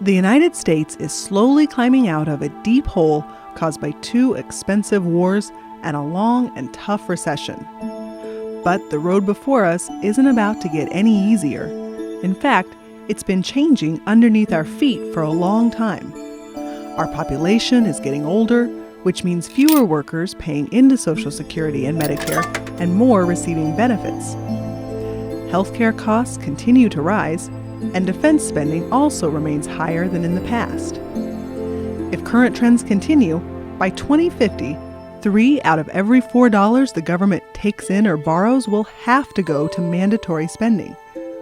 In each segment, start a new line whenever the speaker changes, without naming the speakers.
The United States is slowly climbing out of a deep hole caused by 2 expensive wars and a long and tough recession. But the road before us isn't about to get any easier. In fact, it's been changing underneath our feet for a long time. Our population is getting older, which means fewer workers paying into Social Security and Medicare and more receiving benefits. Healthcare costs continue to rise, and defense spending also remains higher than in the past. If current trends continue, by 2050, 3 out of every $4 the government takes in or borrows will have to go to mandatory spending,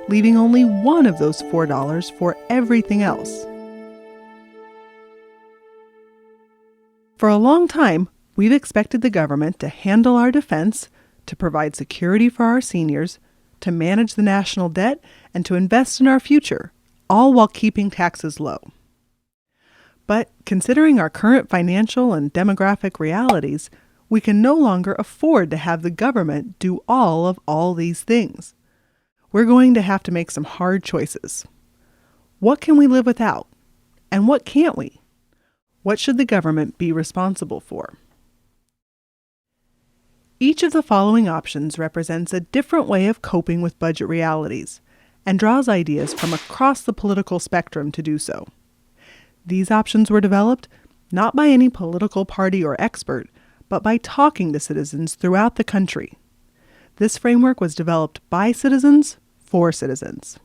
leaving only one of those $4 for everything else. For a long time, we've expected the government to handle our defense, to provide security for our seniors, to manage the national debt, and to invest in our future, all while keeping taxes low. But considering our current financial and demographic realities, we can no longer afford to have the government do all these things. We're going to have to make some hard choices. What can we live without? And what can't we? What should the government be responsible for? Each of the following options represents a different way of coping with budget realities and draws ideas from across the political spectrum to do so. These options were developed not by any political party or expert, but by talking to citizens throughout the country. This framework was developed by citizens for citizens.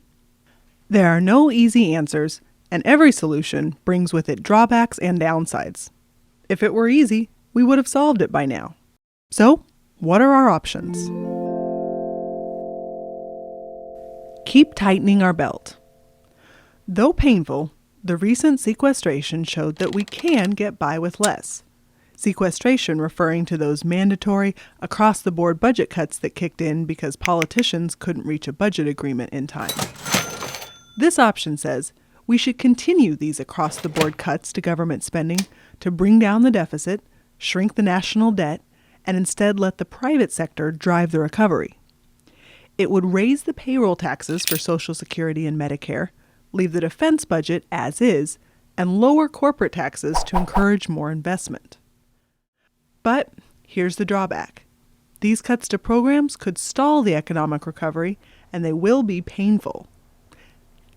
There are no easy answers, and every solution brings with it drawbacks and downsides. If it were easy, we would have solved it by now. So, what are our options? Keep tightening our belt. Though painful, the recent sequestration showed that we can get by with less. Sequestration referring to those mandatory, across-the-board budget cuts that kicked in because politicians couldn't reach a budget agreement in time. This option says we should continue these across-the-board cuts to government spending to bring down the deficit, shrink the national debt, and instead let the private sector drive the recovery. It would raise the payroll taxes for Social Security and Medicare, leave the defense budget as is, and lower corporate taxes to encourage more investment. But here's the drawback. These cuts to programs could stall the economic recovery, and they will be painful.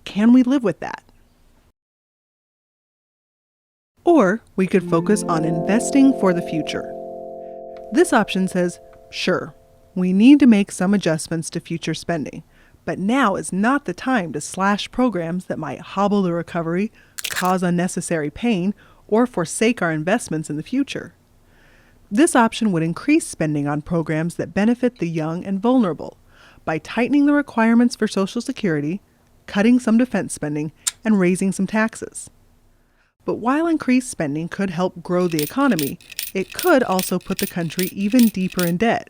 Can we live with that? Or we could focus on investing for the future. This option says, sure, we need to make some adjustments to future spending, but now is not the time to slash programs that might hobble the recovery, cause unnecessary pain, or forsake our investments in the future. This option would increase spending on programs that benefit the young and vulnerable by tightening the requirements for Social Security, cutting some defense spending, and raising some taxes. But while increased spending could help grow the economy, it could also put the country even deeper in debt,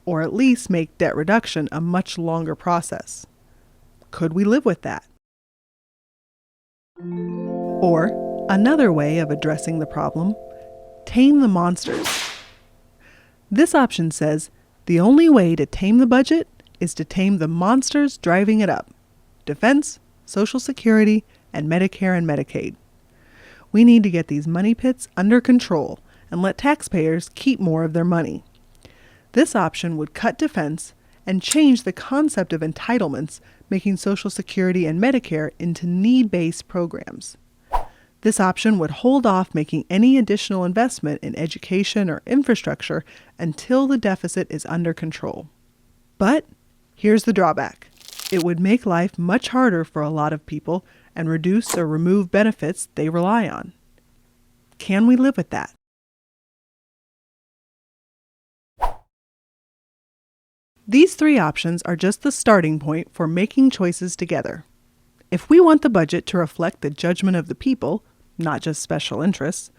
or at least make debt reduction a much longer process. Could we live with that? Or, another way of addressing the problem, tame the monsters. This option says the only way to tame the budget is to tame the monsters driving it up: defense, Social Security, and Medicare and Medicaid. We need to get these money pits under control and let taxpayers keep more of their money. This option would cut defense and change the concept of entitlements, making Social Security and Medicare into need-based programs. This option would hold off making any additional investment in education or infrastructure until the deficit is under control. But here's the drawback. It would make life much harder for a lot of people and reduce or remove benefits they rely on. Can we live with that? These 3 options are just the starting point for making choices together. If we want the budget to reflect the judgment of the people, not just special interests,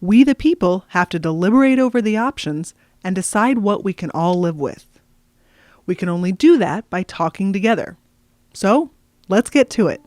we the people have to deliberate over the options and decide what we can all live with. We can only do that by talking together. So, let's get to it.